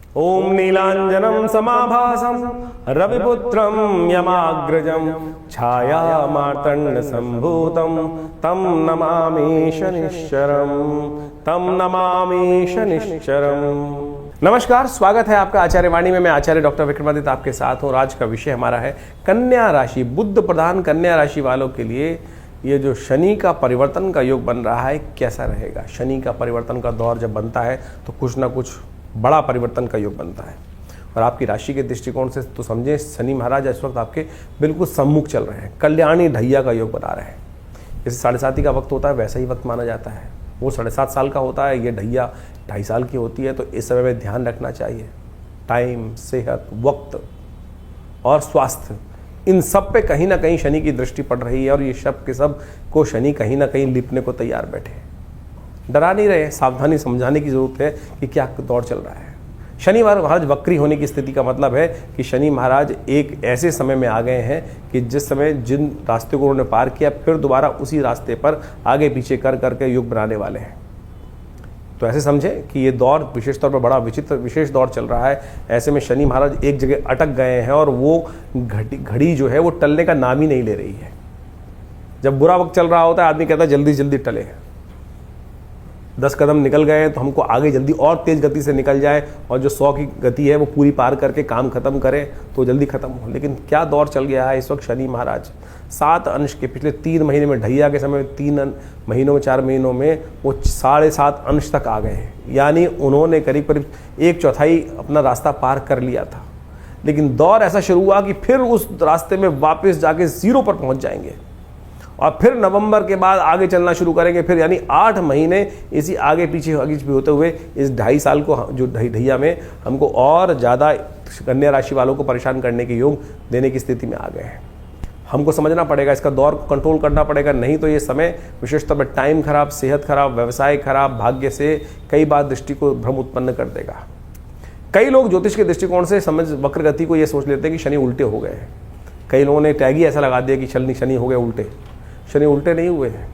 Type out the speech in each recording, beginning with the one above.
ओम नीलांजनम समाभासम रविपुत्रम यमाग्रजम छाया मार्तंड संभूतम तम नमामि शनिश्चरम। नमस्कार, स्वागत है आपका आचार्य वाणी में। मैं आचार्य डॉक्टर विक्रमादित्य आपके साथ हूँ। आज का विषय हमारा है कन्या राशि। बुध प्रधान कन्या राशि वालों के लिए ये जो शनि का परिवर्तन का योग बन रहा है कैसा रहेगा। शनि का परिवर्तन का दौर जब बनता है तो कुछ ना कुछ बड़ा परिवर्तन का योग बनता है। और आपकी राशि के दृष्टिकोण से तो समझें शनि महाराज इस वक्त आपके बिल्कुल सम्मुख चल रहे हैं, कल्याणी ढैया का योग बना रहे हैं। जैसे 7.5 का वक्त होता है वैसा ही वक्त माना जाता है। वो 7.5 साल का होता है, ये ढैया 2.5 साल की होती है। तो इस समय में ध्यान रखना चाहिए। टाइम, सेहत, वक्त और स्वास्थ्य, इन सब पे कहीं ना कहीं शनि की दृष्टि पड़ रही है। और ये सब के सब को शनि कहीं ना कहीं लिपने को तैयार बैठे हैं। डरा नहीं रहे, सावधानी समझाने की जरूरत है कि क्या दौर चल रहा है। शनि महाराज वक्री होने की स्थिति का मतलब है कि शनि महाराज एक ऐसे समय में आ गए हैं कि जिस समय जिन रास्ते को उन्होंने पार किया फिर दोबारा उसी रास्ते पर आगे पीछे कर करके युग बनाने वाले हैं। तो ऐसे समझें कि ये दौर विशेष तौर पर बड़ा विशेष दौर चल रहा है। ऐसे में शनि महाराज एक जगह अटक गए हैं और वो घड़ी जो है वो टलने का नाम ही नहीं ले रही है। जब बुरा वक्त चल रहा होता है आदमी कहता है जल्दी जल्दी टले। 10 कदम निकल गए तो हमको आगे जल्दी और तेज गति से निकल जाए और जो 100 की गति है वो पूरी पार करके काम खत्म करें तो जल्दी खत्म हो। लेकिन क्या दौर चल गया है इस वक्त। शनि महाराज 7 अंश के पिछले 3 महीने में, ढैया के समय 3 महीनों में, 4 महीनों में वो 7.5 अंश तक आ गए हैं। यानी उन्होंने करीब करीब 1/4 अपना रास्ता पार कर लिया था। लेकिन दौर ऐसा शुरू हुआ कि फिर उस रास्ते में वापस जाके 0 पर पहुंच जाएंगे और फिर नवंबर के बाद आगे चलना शुरू करेंगे। फिर यानी 8 महीने इसी आगे पीछे होते हुए इस 2.5 साल को जो ढैया में हमको और ज़्यादा कन्या राशि वालों को परेशान करने के योग देने की स्थिति में आ गए हैं। हमको समझना पड़ेगा, इसका दौर को कंट्रोल करना पड़ेगा। नहीं तो ये समय विशेषतौर पर टाइम खराब, सेहत खराब, व्यवसाय खराब, भाग्य से कई बार दृष्टि को भ्रम उत्पन्न कर देगा। कई लोग ज्योतिष के दृष्टिकोण से समझ वक्र गति को ये सोच लेते हैं कि शनि उल्टे हो गए हैं। कई लोगों ने टैग ही ऐसा लगा दिया कि शनि हो गए उल्टे। शनि उल्टे नहीं हुए हैं।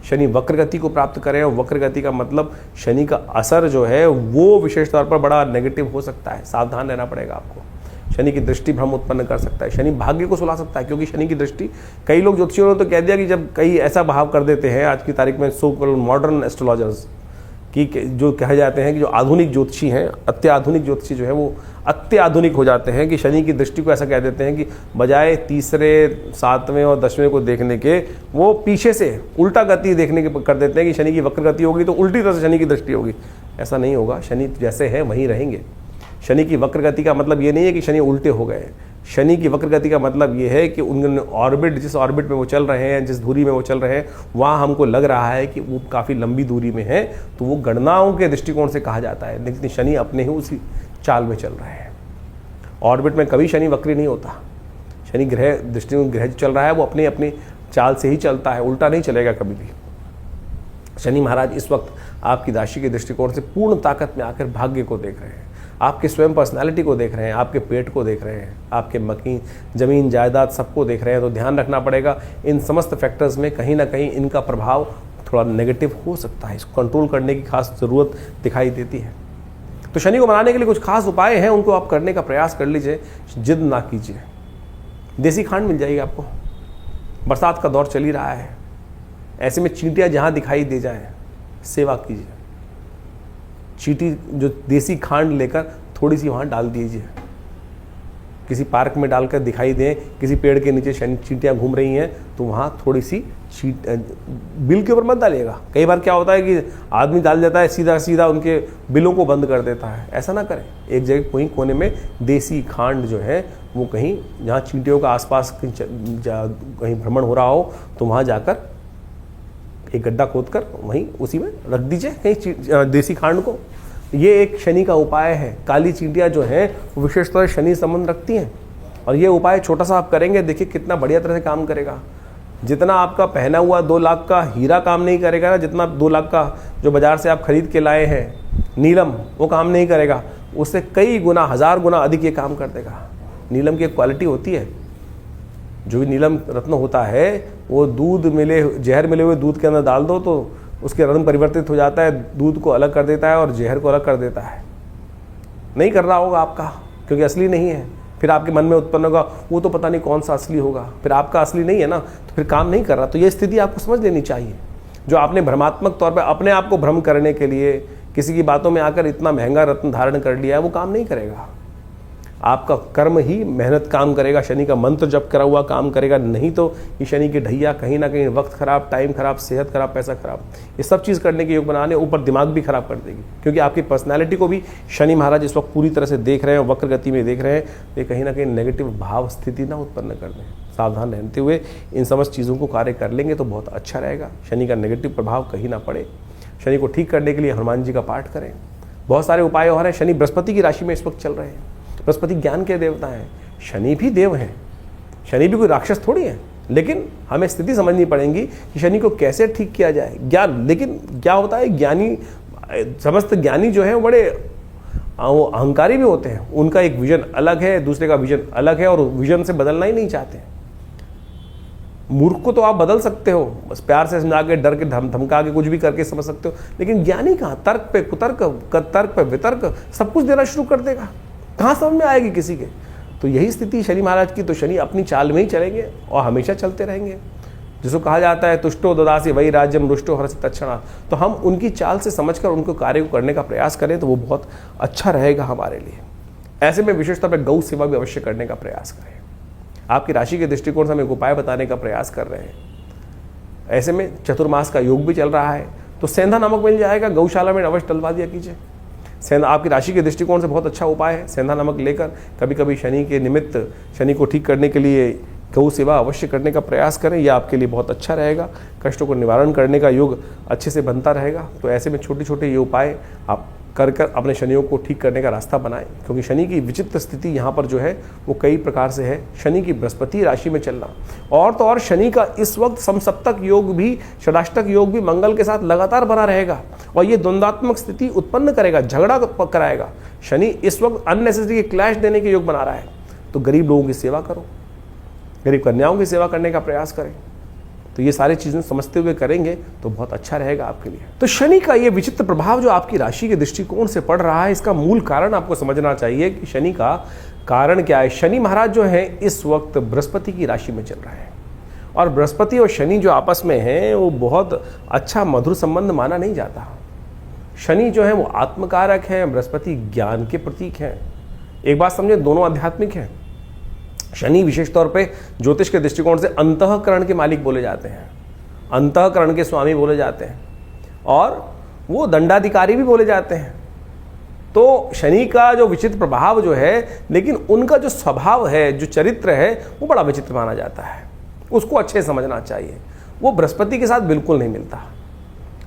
शनि वक्र गति को प्राप्त करें और वक्र गति का मतलब शनि का असर जो है वो विशेष तौर पर बड़ा नेगेटिव हो सकता है। सावधान रहना पड़ेगा आपको। शनि की दृष्टि भ्रम उत्पन्न कर सकता है। शनि भाग्य को सुला सकता है क्योंकि शनि की दृष्टि, कई लोग ज्योतिषियों ने तो कह दिया कि जब कई ऐसा भाव कर देते हैं आज की तारीख में सो कॉल्ड मॉडर्न एस्ट्रोलॉजर्स कि जो कहे जाते हैं कि जो आधुनिक ज्योतिषी हैं, अत्याधुनिक ज्योतिषी जो है वो अत्याधुनिक हो जाते हैं कि शनि की दृष्टि को ऐसा कह देते हैं कि बजाय 3रे, 7वें और 10वें को देखने के वो पीछे से उल्टा गति देखने के कर देते हैं कि शनि की वक्र गति होगी तो उल्टी तरह से शनि की दृष्टि होगी। ऐसा नहीं होगा। शनि जैसे हैं वहीं रहेंगे। शनि की वक्र गति का मतलब ये नहीं है कि शनि उल्टे हो गए। शनि की वक्र गति का मतलब ये है कि उन ऑर्बिट, जिस ऑर्बिट में वो चल रहे हैं, जिस दूरी में वो चल रहे हैं, वहाँ हमको लग रहा है कि वो काफ़ी लंबी दूरी में है तो वो गणनाओं के दृष्टिकोण से कहा जाता है। लेकिन शनि अपने ही उसी चाल में चल रहे हैं। ऑर्बिट में कभी शनि वक्री नहीं होता। शनि ग्रह दृष्टिकोण ग्रह चल रहा है वो अपनी अपनी चाल से ही चलता है, उल्टा नहीं चलेगा कभी भी। शनि महाराज इस वक्त आपकी राशि के दृष्टिकोण से पूर्ण ताकत में आकर भाग्य को देख रहे हैं, आपके स्वयं पर्सनालिटी को देख रहे हैं, आपके पेट को देख रहे हैं, आपके मकीन, जमीन जायदाद सबको देख रहे हैं। तो ध्यान रखना पड़ेगा इन समस्त फैक्टर्स में कहीं ना कहीं इनका प्रभाव थोड़ा नेगेटिव हो सकता है। इसको कंट्रोल करने की खास ज़रूरत दिखाई देती है। तो शनि को मनाने के लिए कुछ खास उपाय हैं, उनको आप करने का प्रयास कर लीजिए। जिद ना कीजिए। देसी खांड मिल जाएगी आपको। बरसात का दौर चल ही रहा है। ऐसे में चींटियाँ जहाँ दिखाई दे जाएँ सेवा कीजिए। चींटी जो देसी खांड लेकर थोड़ी सी वहाँ डाल दीजिए। किसी पार्क में डालकर दिखाई दें, किसी पेड़ के नीचे चींटियाँ घूम रही हैं तो वहाँ थोड़ी सी बिल के ऊपर मत डालिएगा। कई बार क्या होता है कि आदमी डाल देता है सीधा सीधा उनके बिलों को बंद कर देता है। ऐसा ना करें। एक जगह कोई कोने में देसी खांड जो है वो कहीं जहाँ चींटियों का आसपास कहीं भ्रमण हो रहा हो तो वहाँ जाकर एक गड्ढा खोदकर वहीं उसी में रख दीजिए कहीं देसी खांड को। ये एक शनि का उपाय है। काली चींटियाँ जो हैं वो विशेष तौर से शनि संबंध रखती हैं और ये उपाय छोटा सा आप करेंगे, देखिए कितना बढ़िया तरह से काम करेगा। जितना आपका पहना हुआ 2 लाख का हीरा काम नहीं करेगा ना, जितना 2 लाख का जो बाजार से आप खरीद के लाए हैं नीलम वो काम नहीं करेगा, उससे कई गुना, 1000 गुना अधिक ये काम कर देगा। नीलम की एक क्वालिटी होती है, जो भी नीलम रत्न होता है वो जहर मिले हुए दूध के अंदर डाल दो तो उसके रंग परिवर्तित हो जाता है, दूध को अलग कर देता है और जहर को अलग कर देता है। नहीं कर रहा होगा आपका, क्योंकि असली नहीं है। फिर आपके मन में उत्पन्न होगा वो तो पता नहीं कौन सा असली होगा, फिर आपका असली नहीं है ना, तो फिर काम नहीं कर रहा। तो ये स्थिति आपको समझ लेनी चाहिए। जो आपने भ्रमात्मक तौर पर अपने आप को भ्रम करने के लिए किसी की बातों में आकर इतना महंगा रत्न धारण कर लिया है, वो काम नहीं करेगा। आपका कर्म ही मेहनत काम करेगा, शनि का मंत्र जप करा हुआ काम करेगा, नहीं तो ये शनि की ढैया कहीं ना कहीं वक्त खराब, टाइम खराब, सेहत खराब, पैसा खराब, ये सब चीज़ करने के योग बनाने, ऊपर दिमाग भी खराब कर देगी। क्योंकि आपकी पर्सनैलिटी को भी शनि महाराज इस वक्त पूरी तरह से देख रहे हैं, वक्र गति में देख रहे हैं, ये कहीं ना कहीं नेगेटिव भाव स्थिति ना उत्पन्न कर दें। सावधान रहते हुए इन समस्त चीज़ों को कार्य कर लेंगे तो बहुत अच्छा रहेगा। शनि का नेगेटिव प्रभाव कहीं ना पड़े। शनि को ठीक करने के लिए हनुमान जी का पाठ करें। बहुत सारे उपाय हो रहे हैं। शनि बृहस्पति की राशि में इस वक्त चल रहे हैं। बृहस्पति ज्ञान के देवता हैं, शनि भी देव हैं, शनि भी कोई राक्षस थोड़ी है। लेकिन हमें स्थिति समझनी पड़ेगी कि शनि को कैसे ठीक किया जाए। ज्ञान, लेकिन क्या होता है, ज्ञानी, समस्त ज्ञानी जो है बड़े वो अहंकारी भी होते हैं। उनका एक विजन अलग है, दूसरे का विजन अलग है, और विजन से बदलना ही नहीं चाहते। मूर्ख को तो आप बदल सकते हो, बस प्यार से समझा के, डर के धमका के, कुछ भी करके समझ सकते हो। लेकिन ज्ञानी कहाँ, तर्क पे कुतर्क, तर्क पे वितर्क, सब कुछ देना शुरू कर देगा, कहाँ समझ में आएगी किसी के। तो यही स्थिति शनि महाराज की। तो शनि अपनी चाल में ही चलेंगे और हमेशा चलते रहेंगे। जिसको कहा जाता है तुष्टो ददासी वही राज्यम रुष्टो हर्षित तत्क्षणात्। तो हम उनकी चाल से समझकर उनको कार्य को करने का प्रयास करें तो वो बहुत अच्छा रहेगा हमारे लिए। ऐसे में विशेष तौर पर गौ सेवा भी अवश्य करने का प्रयास करें। आपकी राशि के दृष्टिकोण से हम एक उपाय बताने का प्रयास कर रहे हैं। ऐसे में चतुर्मास का योग भी चल रहा है, तो सेंधा नमक मिल जाएगा, गौशाला में अवश्य डलवा दिया कीजिए। सेंधा आपकी राशि के दृष्टिकोण से बहुत अच्छा उपाय है। सेंधा नमक लेकर कभी कभी शनि के निमित्त, शनि को ठीक करने के लिए गौ सेवा अवश्य करने का प्रयास करें। यह आपके लिए बहुत अच्छा रहेगा। कष्टों को निवारण करने का योग अच्छे से बनता रहेगा। तो ऐसे में छोटे छोटे ये उपाय आप कर अपने शनियों को ठीक करने का रास्ता बनाएं। क्योंकि शनि की विचित्र स्थिति यहाँ पर जो है वो कई प्रकार से है। शनि की बृहस्पति राशि में चलना, और तो और शनि का इस वक्त समसप्तक योग भी, षडाष्टक योग भी मंगल के साथ लगातार बना रहेगा, और ये द्वंद्वात्मक स्थिति उत्पन्न करेगा, झगड़ा कराएगा। शनि इस वक्त अननेसेसरी क्लैश देने के योग बना रहा है। तो गरीब लोगों की सेवा करो, गरीब कन्याओं की सेवा करने का प्रयास करें। तो ये सारी चीज़ें समझते हुए करेंगे तो बहुत अच्छा रहेगा आपके लिए। तो शनि का ये विचित्र प्रभाव जो आपकी राशि के दृष्टिकोण से पड़ रहा है, इसका मूल कारण आपको समझना चाहिए कि शनि का कारण क्या है। शनि महाराज जो है इस वक्त बृहस्पति की राशि में चल रहा है, और बृहस्पति और शनि जो आपस में हैं वो बहुत अच्छा मधुर संबंध माना नहीं जाता। शनि जो है वो आत्मकारक है, बृहस्पति ज्ञान के प्रतीक हैं। एक बात समझे, दोनों आध्यात्मिक हैं। शनि विशेष तौर पे ज्योतिष के दृष्टिकोण से अंतःकरण के मालिक बोले जाते हैं, अंतःकरण के स्वामी बोले जाते हैं, और वो दंडाधिकारी भी बोले जाते हैं। तो शनि का जो विचित्र प्रभाव जो है, लेकिन उनका जो स्वभाव है, जो चरित्र है, वो बड़ा विचित्र माना जाता है। उसको अच्छे समझना चाहिए। वो बृहस्पति के साथ बिल्कुल नहीं मिलता।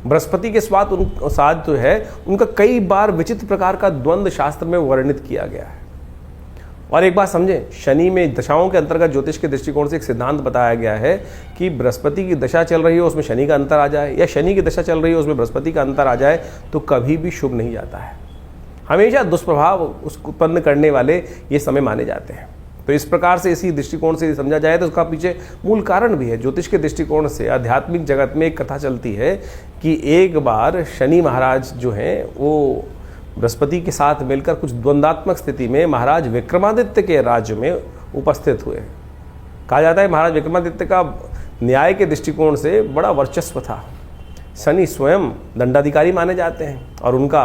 बृहस्पति के साथ जो है उनका कई बार विचित्र प्रकार का द्वंद्व शास्त्र में वर्णित किया गया है। और एक बात समझें, शनि में दशाओं के अंतर्गत ज्योतिष के दृष्टिकोण से एक सिद्धांत बताया गया है कि बृहस्पति की दशा चल रही हो उसमें शनि का अंतर आ जाए, या शनि की दशा चल रही हो उसमें बृहस्पति का अंतर आ जाए, तो कभी भी शुभ नहीं जाता है। हमेशा दुष्प्रभाव उसको उत्पन्न करने वाले ये समय माने जाते हैं। तो इस प्रकार से, इसी दृष्टिकोण से समझा जाए तो उसका पीछे मूल कारण भी है। ज्योतिष के दृष्टिकोण से आध्यात्मिक जगत में एक कथा चलती है कि एक बार शनि महाराज जो हैं वो बृहस्पति के साथ मिलकर कुछ द्वंद्वात्मक स्थिति में महाराज विक्रमादित्य के राज्य में उपस्थित हुए। कहा जाता है महाराज विक्रमादित्य का न्याय के दृष्टिकोण से बड़ा वर्चस्व था। शनि स्वयं दंडाधिकारी माने जाते हैं, और उनका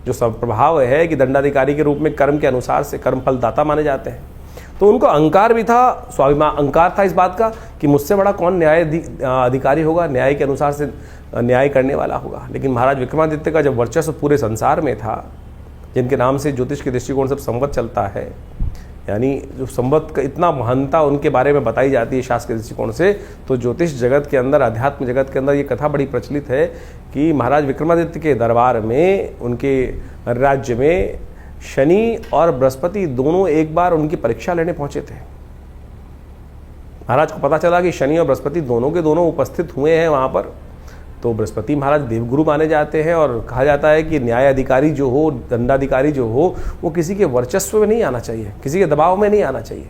जो प्रभाव है कि दंडाधिकारी के रूप में कर्म के अनुसार से कर्म फलदाता माने जाते हैं। तो उनको अहंकार भी था, स्वाभिमान, अहंकार था इस बात का कि मुझसे बड़ा कौन न्याय अधिकारी होगा, न्याय के अनुसार से न्याय करने वाला होगा। लेकिन महाराज विक्रमादित्य का जब वर्चस्व पूरे संसार में था, जिनके नाम से ज्योतिष के दृष्टिकोण से संवत चलता है, यानी जो संवत का इतना महानता उनके बारे में बताई जाती है शास्त्र के दृष्टिकोण से, तो ज्योतिष जगत के अंदर, अध्यात्म जगत के अंदर ये कथा बड़ी प्रचलित है कि महाराज विक्रमादित्य के दरबार में, उनके राज्य में शनि और बृहस्पति दोनों एक बार उनकी परीक्षा लेने पहुंचे थे। महाराज को पता चला कि शनि और बृहस्पति दोनों के दोनों उपस्थित हुए हैं वहाँ पर। तो बृहस्पति महाराज देवगुरु माने जाते हैं, और कहा जाता है कि न्याय अधिकारी जो हो, दंडाधिकारी जो हो, वो किसी के वर्चस्व में नहीं आना चाहिए, किसी के दबाव में नहीं आना चाहिए।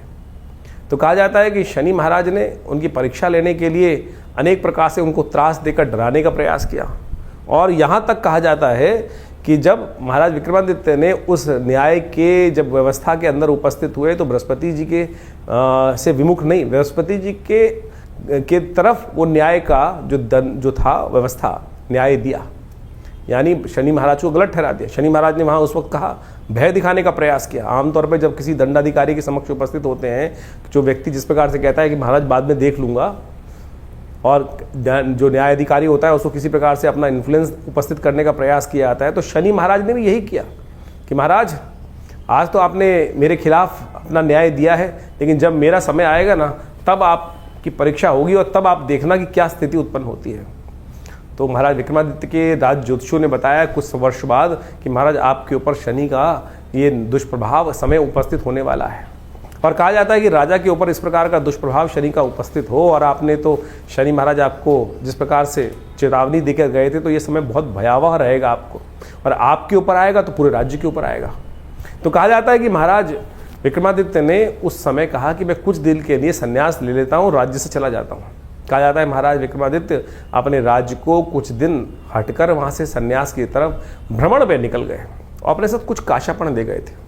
तो कहा जाता है कि शनि महाराज ने उनकी परीक्षा लेने के लिए अनेक प्रकार से उनको त्रास देकर डराने का प्रयास किया, और यहाँ तक कहा जाता है कि जब महाराज विक्रमादित्य ने उस न्याय के जब व्यवस्था के अंदर उपस्थित हुए तो बृहस्पति जी के से विमुख नहीं, बृहस्पति जी के तरफ वो न्याय का जो था व्यवस्था न्याय दिया, यानी शनि महाराज को गलत ठहरा दिया। शनि महाराज ने वहाँ उस वक्त कहा, भय दिखाने का प्रयास किया। आमतौर पर जब किसी दंडाधिकारी के समक्ष उपस्थित होते हैं, जो व्यक्ति जिस प्रकार से कहता है कि महाराज बाद में देख लूँगा, और जो न्यायाधिकारी होता है उसको किसी प्रकार से अपना इन्फ्लुएंस उपस्थित करने का प्रयास किया जाता है, तो शनि महाराज ने भी यही किया कि महाराज आज तो आपने मेरे खिलाफ अपना न्याय दिया है, लेकिन जब मेरा समय आएगा ना तब आपकी परीक्षा होगी और तब आप देखना कि क्या स्थिति उत्पन्न होती है। तो महाराज विक्रमादित्य के राज ज्योतिषियों ने बताया कुछ वर्ष बाद कि महाराज आपके ऊपर शनि का ये दुष्प्रभाव समय उपस्थित होने वाला है। और कहा जाता है कि राजा के ऊपर इस प्रकार का दुष्प्रभाव शनि का उपस्थित हो, और आपने तो शनि महाराज आपको जिस प्रकार से चेतावनी देकर गए थे, तो ये समय बहुत भयावह रहेगा आपको, और आपके ऊपर आएगा तो पूरे राज्य के ऊपर आएगा। तो कहा जाता है कि महाराज विक्रमादित्य ने उस समय कहा कि मैं कुछ दिन के लिए संन्यास ले लेता हूँ, राज्य से चला जाता हूँ। कहा जाता है महाराज विक्रमादित्य अपने राज्य को कुछ दिन हटकर वहाँ से संन्यास की तरफ भ्रमण पे निकल गए और अपने साथ कुछ काशापण ले गए थे।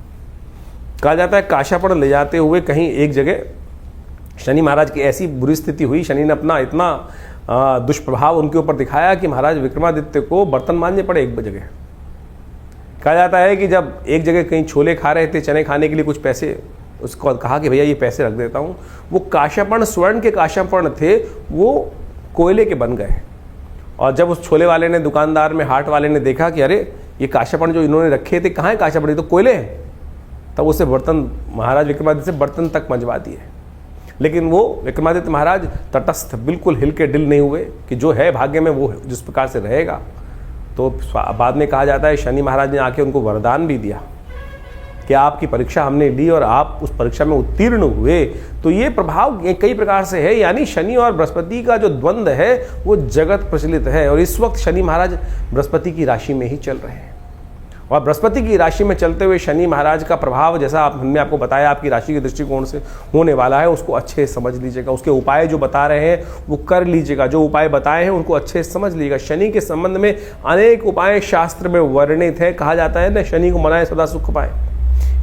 कहा जाता है काशापण ले जाते हुए कहीं एक जगह शनि महाराज की ऐसी बुरी स्थिति हुई, शनि ने अपना इतना दुष्प्रभाव उनके ऊपर दिखाया कि महाराज विक्रमादित्य को बर्तन मांजने पड़े एक जगह। कहा जाता है कि जब एक जगह कहीं छोले खा रहे थे, चने खाने के लिए कुछ पैसे, उसको कहा कि भैया ये पैसे रख देता हूँ, वो काशापण स्वर्ण के काशापण थे, वो कोयले के बन गए। और जब उस छोले वाले ने, दुकानदार में हाट वाले ने देखा कि अरे ये काशापण जो इन्होंने रखे थे कहाँ है काशापण, तो कोयले हैं, तब उसे बर्तन महाराज विक्रमादित्य से बर्तन तक मंजवा दिए। लेकिन वो विक्रमादित्य महाराज तटस्थ, बिल्कुल हिल के डिल नहीं हुए कि जो है भाग्य में वो जिस प्रकार से रहेगा। तो बाद में कहा जाता है शनि महाराज ने आके उनको वरदान भी दिया कि आपकी परीक्षा हमने ली और आप उस परीक्षा में उत्तीर्ण हुए। तो ये प्रभाव कई प्रकार से है, यानी शनि और बृहस्पति का जो द्वंद्व है वो जगत प्रचलित है। और इस वक्त शनि महाराज बृहस्पति की राशि में ही चल रहे हैं, और बृहस्पति की राशि में चलते हुए शनि महाराज का प्रभाव, जैसा हमने आपको बताया आपकी राशि के दृष्टिकोण से होने वाला है, उसको अच्छे से समझ लीजिएगा। उसके उपाय जो बता रहे हैं वो कर लीजिएगा, जो उपाय बताए हैं उनको अच्छे से समझ लीजिएगा। शनि के संबंध में अनेक उपाय शास्त्र में वर्णित है। कहा जाता है ना, शनि को मनाए सदा सुख पाए।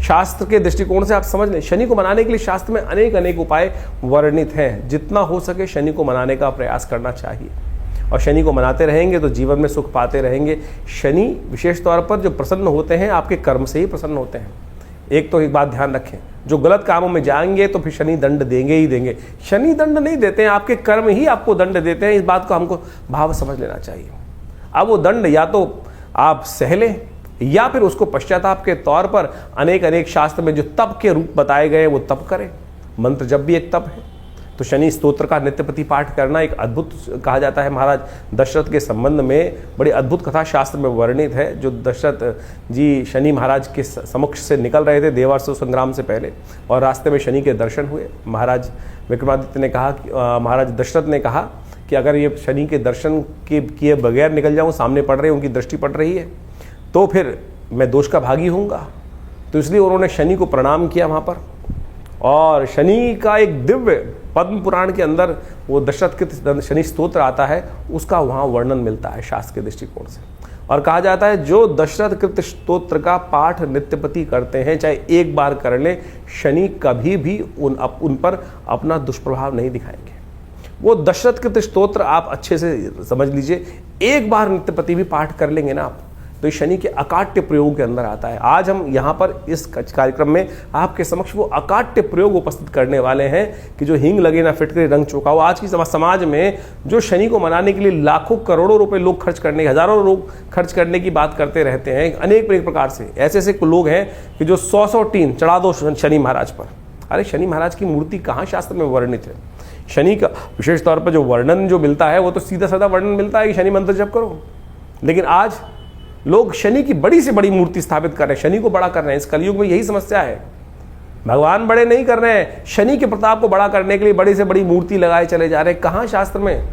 शास्त्र के दृष्टिकोण से आप समझ लें, शनि को मनाने के लिए शास्त्र में अनेक उपाय वर्णित हैं। जितना हो सके शनि को मनाने का प्रयास करना चाहिए, और शनि को मनाते रहेंगे तो जीवन में सुख पाते रहेंगे। शनि विशेष तौर पर जो प्रसन्न होते हैं आपके कर्म से ही प्रसन्न होते हैं। एक बात ध्यान रखें, जो गलत कामों में जाएंगे तो फिर शनि दंड देंगे ही देंगे। शनि दंड नहीं देते हैं, आपके कर्म ही आपको दंड देते हैं। इस बात को हमको भाव समझ लेना चाहिए। अब वो दंड या तो आप सह लें या फिर उसको पश्चाताप के तौर पर अनेक शास्त्र में जो तप के रूप बताए गए वो तप करें। मंत्र जब भी एक तप है। तो शनि स्तोत्र का नित्यप्रति पाठ करना एक अद्भुत, कहा जाता है महाराज दशरथ के संबंध में बड़ी अद्भुत कथा शास्त्र में वर्णित है। जो दशरथ जी शनि महाराज के समक्ष से निकल रहे थे देवासुर संग्राम से पहले, और रास्ते में शनि के दर्शन हुए। महाराज विक्रमादित्य ने कहा, महाराज दशरथ ने कहा कि अगर ये शनि के दर्शन के किए बगैर निकल जाऊँ, सामने पड़ रहे, उनकी दृष्टि पड़ रही है, तो फिर मैं दोष का भागी होऊंगा। तो इसलिए उन्होंने शनि को प्रणाम किया वहाँ पर। और शनि का एक दिव्य पद्म पुराण के अंदर वो दशरथ कृत शनि स्तोत्र आता है, उसका वहाँ वर्णन मिलता है शास्त्र के दृष्टिकोण से। और कहा जाता है जो दशरथ कृत स्तोत्र का पाठ नित्यपति करते हैं, चाहे एक बार कर ले, शनि कभी भी उन पर अपना दुष्प्रभाव नहीं दिखाएंगे। वो दशरथ कृत स्तोत्र आप अच्छे से समझ लीजिए, एक बार नित्यपति भी पाठ कर लेंगे ना आप, तो शनि के अकाट्य प्रयोग के अंदर आता है। आज हम यहाँ पर इस कार्यक्रम में आपके समक्ष वो अकाट्य प्रयोग उपस्थित करने वाले हैं कि जो हींग लगे ना फिटकरी रंग चौंकाओ। आज की समाज में जो शनि को मनाने के लिए लाखों करोड़ों रुपए लोग खर्च करने, हजारों लोग खर्च करने की बात करते रहते हैं, अनेक प्रकार से ऐसे लोग हैं कि जो 100 टीन चढ़ा दो शनि महाराज पर। अरे शनि महाराज की मूर्ति कहाँ शास्त्र में वर्णित है? शनि का विशेष तौर पर जो वर्णन जो मिलता है वो तो सीधा साधा वर्णन मिलता है कि शनि मंत्र जप करो, लेकिन आज लोग शनि की बड़ी से बड़ी मूर्ति स्थापित कर रहे हैं, शनि को बड़ा कर रहे हैं। इस कलयुग में यही समस्या है, भगवान बड़े नहीं कर रहे हैं, शनि के प्रताप को बड़ा करने के लिए बड़ी से बड़ी मूर्ति लगाए चले जा रहे हैं। कहाँ शास्त्र में?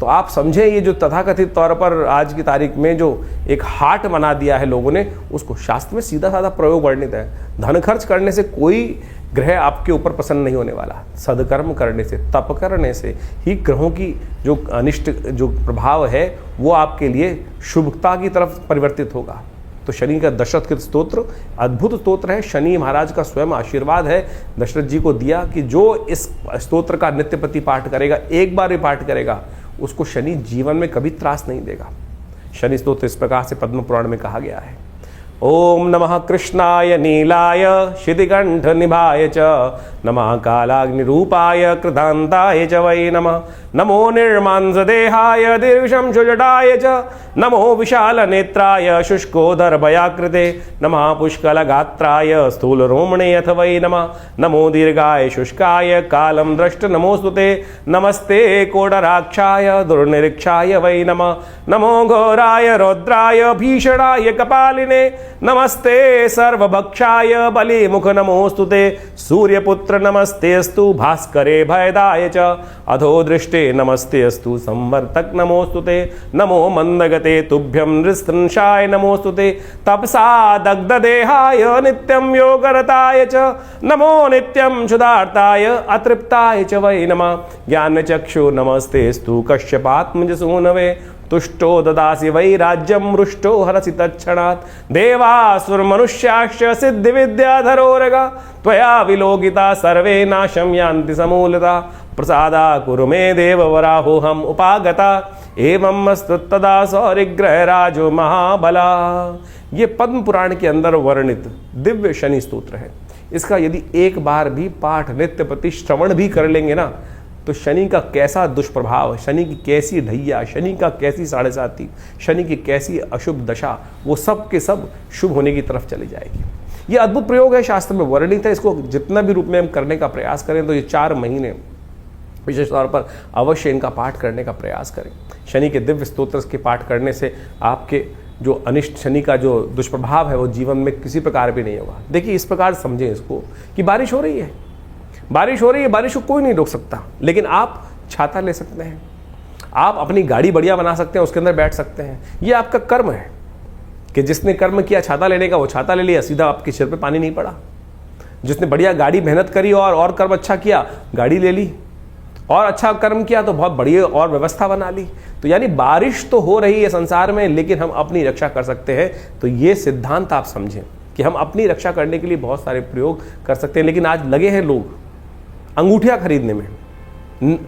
तो आप समझे, ये जो तथाकथित तौर पर आज की तारीख में जो एक हाट बना दिया है लोगों ने, उसको शास्त्र में सीधा साधा प्रयोग वर्णित है। धन खर्च करने से कोई ग्रह आपके ऊपर प्रसन्न नहीं होने वाला। सदकर्म करने से, तप करने से ही ग्रहों की जो अनिष्ट जो प्रभाव है वो आपके लिए शुभता की तरफ परिवर्तित होगा। तो शनि का दशरथ स्तोत्र अद्भुत स्तोत्र है। शनि महाराज का स्वयं आशीर्वाद है दशरथ जी को दिया कि जो इस स्तोत्र का नित्यप्रति पाठ करेगा, एक बार भी पाठ करेगा, उसको शनि जीवन में कभी त्रास नहीं देगा। शनि स्तोत्र इस प्रकार से पद्म पुराण में कहा गया है। ओम नमः कृष्णाय नीलाय शितिकंठ निभाय च नमः कालाग्निरूपाय कृतांताय च वै नमः। नमो निर्मांसदेहाय दीर्घशंशुजटाय च नमो विशाल नेत्राय शुष्कोदरभयाकृते नमः पुष्कलगात्राय स्थूलरोमणे अथ वै नमः। नमो दीर्घाय शुष्काय कालं द्रष्ट नमोस्तुते नमस्ते कोटराक्षाय दुर्निरीक्षाय वै नमः। नमो घोराय रौद्राय भीषणाय कपालिने नमस्ते सर्वभक्षाय बलिमुख नमोस्तुते। सूर्यपुत्र नमस्तेस्तु भास्करे भयदाय च अधो दृष्टे नमस्तेस्तु संवर्तक नमोस्तुते। नमो मंदगते तुभ्यं नृशंसाय नमोस्तुते। तपसा दग्धदेहाय नित्यं योगरताय च नमो नित्यं क्षुधार्ताय अतृप्ताय च वै नमः। ज्ञानचक्षु नमस्तेस्तु कश्यपात्मजसूनवे तुष्टो ददासि वै राज्यं रुष्टो हरसि तत्क्षणात्। देवासुरमनुष्याश्च सिद्धिविद्याधरोरगा त्वया विलोकिता सर्वे नाशं यान्ति समूलता। प्रसादा कुरु मे देववराहोऽहम् उपागता एवं मस्तुत्तदा सौरिग्रहराजो महाबला। ये पद्म पुराण के अंदर वर्णित दिव्य शनि स्तोत्र है। इसका यदि एक बार भी पाठ नित्य प्रति श्रवण भी कर लेंगे ना, तो शनि का कैसा दुष्प्रभाव, शनि की कैसी ढैया, शनि का कैसी साढ़े साती, शनि की कैसी अशुभ दशा, वो सब के सब शुभ होने की तरफ चली जाएगी। ये अद्भुत प्रयोग है, शास्त्र में वर्णित है। इसको जितना भी रूप में हम करने का प्रयास करें तो ये 4 महीने विशेष तौर पर अवश्य इनका पाठ करने का प्रयास करें। शनि के दिव्य स्तोत्र के पाठ करने से आपके जो अनिष्ट शनि का जो दुष्प्रभाव है वो जीवन में किसी प्रकार भी नहीं होगा। देखिए इस प्रकार समझें इसको कि बारिश हो रही है, बारिश हो रही है, बारिश को कोई नहीं रोक सकता, लेकिन आप छाता ले सकते हैं, आप अपनी गाड़ी बढ़िया बना सकते हैं, उसके अंदर बैठ सकते हैं। ये आपका कर्म है कि जिसने कर्म किया छाता लेने का वो छाता ले लिया, सीधा आपके सिर पे पानी नहीं पड़ा। जिसने बढ़िया गाड़ी मेहनत करी और कर्म अच्छा किया, गाड़ी ले ली, और अच्छा कर्म किया तो बहुत बढ़िया और व्यवस्था बना ली। तो यानी बारिश तो हो रही है संसार में, लेकिन हम अपनी रक्षा कर सकते हैं। तो ये सिद्धांत आप समझें कि हम अपनी रक्षा करने के लिए बहुत सारे प्रयोग कर सकते हैं। लेकिन आज लगे हैं लोग अंगूठियां खरीदने में,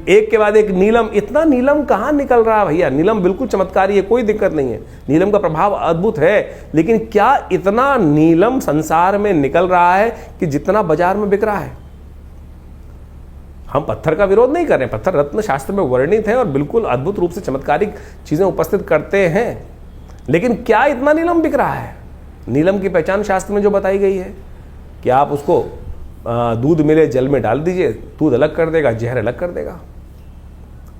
एक के बाद एक नीलम। इतना नीलम कहाँ निकल रहा है भैया? नीलम बिल्कुल चमत्कारी है, कोई दिक्कत नहीं है, नीलम का प्रभाव अद्भुत है। लेकिन क्या इतना नीलम संसार में निकल रहा है कि जितना बाजार में बिक रहा है? हम पत्थर का विरोध नहीं कर रहे हैं, पत्थर रत्न शास्त्र में वर्णित है और बिल्कुल अद्भुत रूप से चमत्कारिक चीजें उपस्थित करते हैं। लेकिन क्या इतना नीलम बिक रहा है? नीलम की पहचान शास्त्र में जो बताई गई है कि आप उसको दूध मिले जल में डाल दीजिए, दूध अलग कर देगा, जहर अलग कर देगा।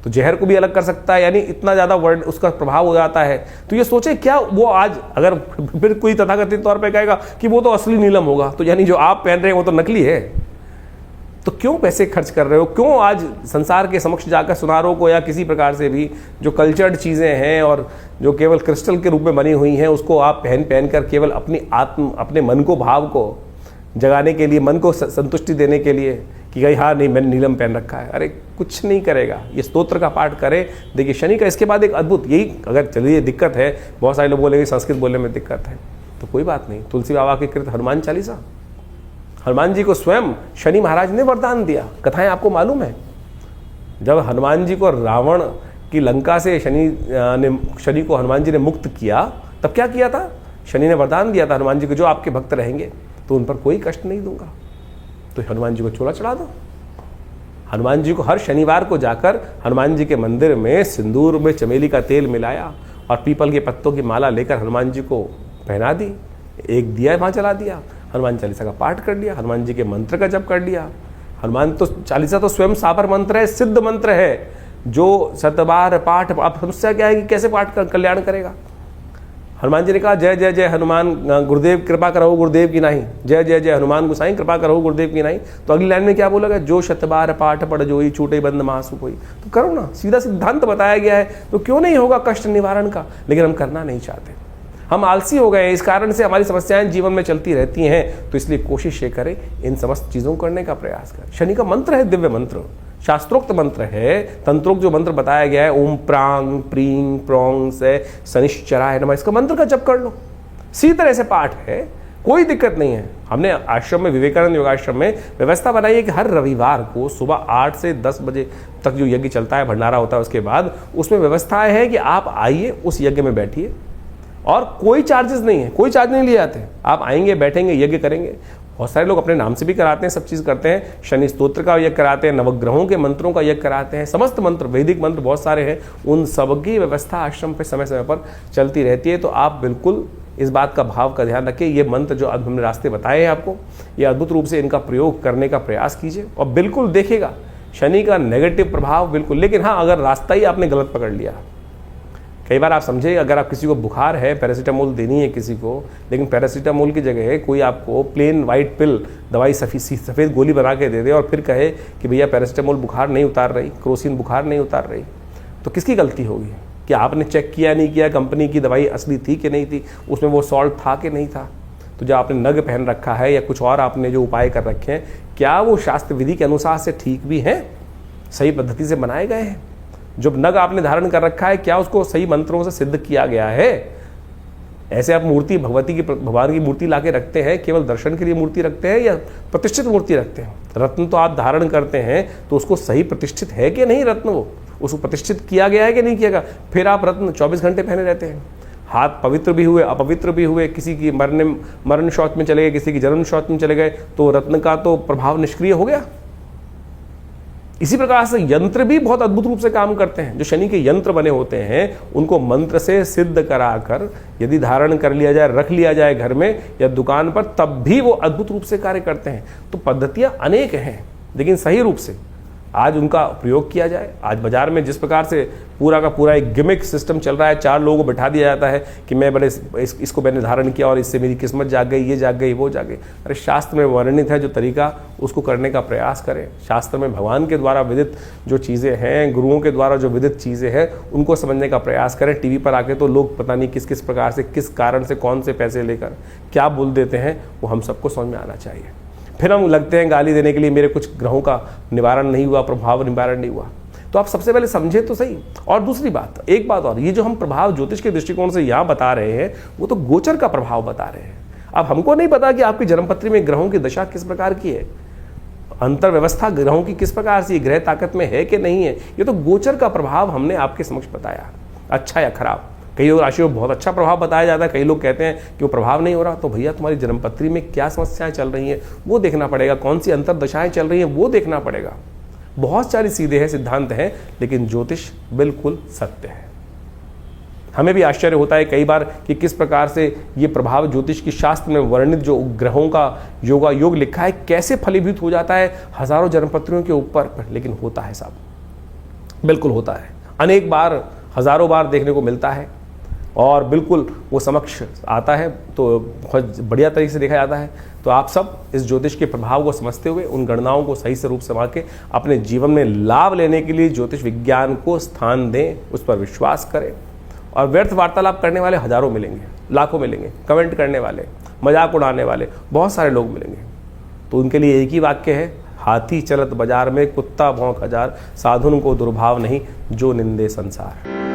तो जहर को भी अलग कर सकता है, यानी इतना ज्यादा वर्ण उसका प्रभाव हो जाता है। तो ये सोचे क्या वो आज अगर फिर कोई तथाकथित तौर पे कहेगा कि वो तो असली नीलम होगा, तो यानी जो आप पहन रहे हैं वो तो नकली है। तो क्यों पैसे खर्च कर रहे हो? क्यों आज संसार के समक्ष जाकर सुनारों को या किसी प्रकार से भी जो कल्चर्ड चीज़ें हैं और जो केवल क्रिस्टल के रूप में बनी हुई हैं उसको आप पहन कर केवल अपने मन को, भाव को जगाने के लिए, मन को संतुष्टि देने के लिए कि भाई हाँ नहीं मैंने नीलम पहन रखा है। अरे कुछ नहीं करेगा। ये स्तोत्र का पाठ करें। देखिए शनि का इसके बाद एक अद्भुत, यही अगर चलिए दिक्कत है, बहुत सारे लोग बोलेंगे संस्कृत बोलने में दिक्कत है, तो कोई बात नहीं। तुलसी बाबा के कृत हनुमान चालीसा, हनुमान जी को स्वयं शनि महाराज ने वरदान दिया। कथाएं आपको मालूम है, जब हनुमान जी को रावण की लंका से शनि को हनुमान जी ने मुक्त किया, तब क्या किया था? शनि ने वरदान दिया था हनुमान जी को, जो आपके भक्त रहेंगे तो उन पर कोई कष्ट नहीं दूंगा। तो हनुमान जी को चोला चढ़ा दो। हनुमान जी को हर शनिवार को जाकर हनुमान जी के मंदिर में सिंदूर में चमेली का तेल मिलाया और पीपल के पत्तों की माला लेकर हनुमान जी को पहना दी, एक दिया वहां जला दिया, हनुमान चालीसा का पाठ कर लिया, हनुमान जी के मंत्र का जप कर लिया। हनुमान तो चालीसा तो स्वयं सापर मंत्र है, सिद्ध मंत्र है, जो 7 बार पाठ। आप समस्या क्या है कि कैसे पाठ कर कल्याण करेगा? हनुमान जी ने कहा जय जय जय हनुमान गुरुदेव कृपा करो गुरुदेव की नहीं, जय जय जय हनुमान गोसाई कृपा करो गुरुदेव की नहीं। तो अगली लाइन में क्या बोला गया? जो 7 बार पाठ पढ़ जोई छूटे बंद महासु कोई। तो करो ना, सीधा सिद्धांत बताया गया है, तो क्यों नहीं होगा कष्ट निवारण का? लेकिन हम करना नहीं चाहते। हम आलसी हो गए, इस कारण से हमारी समस्याएं जीवन में चलती रहती हैं। तो इसलिए कोशिश ये करें इन समस्त चीज़ों को करने का प्रयास करें। शनि का मंत्र है दिव्य मंत्र, शास्त्रोक्त मंत्र है, तंत्रोक्त जो मंत्र बताया गया है, ओम प्रांग प्रींग प्रोंग से शनिश्चराय नमः, इसका मंत्र का जप कर लो। इसी तरह से पाठ है, कोई दिक्कत नहीं है। हमने आश्रम में, विवेकानंद योगाश्रम में व्यवस्था बनाई है कि हर रविवार को सुबह 8 से 10 बजे तक जो यज्ञ चलता है, भंडारा होता है, उसके बाद उसमें व्यवस्था है कि आप आइए, उस यज्ञ में बैठिए और कोई चार्जेस नहीं है, कोई चार्ज नहीं लिए जाते। आप आएंगे, बैठेंगे, यज्ञ करेंगे। बहुत सारे लोग अपने नाम से भी कराते हैं, सब चीज़ करते हैं। शनि स्तोत्र का यज्ञ कराते हैं, नवग्रहों के मंत्रों का यज्ञ कराते हैं, समस्त मंत्र, वैदिक मंत्र बहुत सारे हैं, उन सबकी व्यवस्था आश्रम पे समय समय पर चलती रहती है। तो आप बिल्कुल इस बात का भाव का ध्यान रखिए। ये मंत्र जो अब हमने रास्ते बताए हैं आपको, ये अद्भुत रूप से इनका प्रयोग करने का प्रयास कीजिए और बिल्कुल देखिएगा शनि का नेगेटिव प्रभाव बिल्कुल। लेकिन हाँ, अगर रास्ता ही आपने गलत पकड़ लिया, कई बार आप समझे, अगर आप किसी को बुखार है, पैरासीटामोल देनी है किसी को, लेकिन पैरासीटामोल की जगह कोई आपको प्लेन वाइट पिल दवाई सफ़ेद गोली बना के दे दे और फिर कहे कि भैया पैरासीटामोल बुखार नहीं उतार रही, क्रोसिन बुखार नहीं उतार रही, तो किसकी गलती होगी? कि आपने चेक किया नहीं किया, कंपनी की दवाई असली थी कि नहीं थी, उसमें वो सॉल्ट था कि नहीं था? तो जो आपने नग पहन रखा है या कुछ और आपने जो उपाय कर रखे हैं, क्या वो शास्त्र विधि के अनुसार से ठीक भी हैं, सही पद्धति से बनाए गए हैं? जो नग आपने धारण कर रखा है, क्या उसको सही मंत्रों से सिद्ध किया गया है? ऐसे आप मूर्ति, भगवान की मूर्ति लाके रखते हैं, केवल दर्शन के लिए मूर्ति रखते हैं या प्रतिष्ठित मूर्ति रखते हैं? रत्न तो आप धारण करते हैं, तो उसको सही प्रतिष्ठित है कि नहीं रत्न, वो उसको प्रतिष्ठित किया गया है कि नहीं किया गया? फिर आप रत्न 24 घंटे पहने रहते हैं। हाथ पवित्र भी हुए, अपवित्र भी हुए, किसी की मरण शौच में चले गए, किसी की जन्म शौच में चले गए, तो रत्न का तो प्रभाव निष्क्रिय हो गया। इसी प्रकार से यंत्र भी बहुत अद्भुत रूप से काम करते हैं। जो शनि के यंत्र बने होते हैं, उनको मंत्र से सिद्ध कराकर यदि धारण कर लिया जाए, रख लिया जाए घर में या दुकान पर, तब भी वो अद्भुत रूप से कार्य करते हैं। तो पद्धतियां अनेक हैं, लेकिन सही रूप से आज उनका प्रयोग किया जाए। आज बाजार में जिस प्रकार से पूरा का पूरा एक गिमिक सिस्टम चल रहा है, 4 लोगों को बैठा दिया जाता है कि मैं बड़े इसको मैंने धारण किया और इससे मेरी किस्मत जाग गई, ये जाग गई, वो जाग गई। अरे शास्त्र में वर्णित है जो तरीका, उसको करने का प्रयास करें। शास्त्र में भगवान के द्वारा विदित जो चीज़ें हैं, गुरुओं के द्वारा जो विदित चीज़ें हैं, उनको समझने का प्रयास करें। टीवी पर आके तो लोग पता नहीं किस किस प्रकार से, किस कारण से, कौन से पैसे लेकर क्या बोल देते हैं, वो हम सबको समझ में आना चाहिए। फिर हम लगते हैं गाली देने के लिए, मेरे कुछ ग्रहों का निवारण नहीं हुआ, प्रभाव निवारण नहीं हुआ। तो आप सबसे पहले समझे तो सही। और दूसरी बात, एक बात और, ये जो हम प्रभाव ज्योतिष के दृष्टिकोण से यहाँ बता रहे हैं, वो तो गोचर का प्रभाव बता रहे हैं। अब हमको नहीं पता कि आपकी जन्मपत्री में ग्रहों की दशा किस प्रकार की है, अंतर व्यवस्था ग्रहों की किस प्रकार से, ग्रह ताकत में है कि नहीं है। ये तो गोचर का प्रभाव हमने आपके समक्ष बताया, अच्छा या खराब। कई राशियों में बहुत अच्छा प्रभाव बताया जाता है, कई लोग कहते हैं कि वो प्रभाव नहीं हो रहा। तो भैया तुम्हारी जन्मपत्री में क्या समस्याएं चल रही हैं वो देखना पड़ेगा, कौन सी अंतर दशाएं चल रही हैं वो देखना पड़ेगा। बहुत सारी सीधे हैं, सिद्धांत हैं, लेकिन ज्योतिष बिल्कुल सत्य है। हमें भी आश्चर्य होता है कई बार कि किस प्रकार से ये प्रभाव ज्योतिष की शास्त्र में वर्णित जो ग्रहों का योग लिखा है, कैसे फलीभूत हो जाता है हजारों जन्मपत्रियों के ऊपर। लेकिन होता है साहब, बिल्कुल होता है, अनेक बार, हजारों बार देखने को मिलता है और बिल्कुल वो समक्ष आता है, तो बहुत बढ़िया तरीके से देखा जाता है। तो आप सब इस ज्योतिष के प्रभाव को समझते हुए उन गणनाओं को सही से रूप से समझ के अपने जीवन में लाभ लेने के लिए ज्योतिष विज्ञान को स्थान दें, उस पर विश्वास करें। और व्यर्थ वार्तालाप करने वाले हजारों मिलेंगे, लाखों मिलेंगे, कमेंट करने वाले, मजाक उड़ाने वाले बहुत सारे लोग मिलेंगे। तो उनके लिए एक ही वाक्य है, हाथी चलत बाजार में कुत्ता भौंक हजार, साधुन को दुर्भाव नहीं जो निंदे संसार।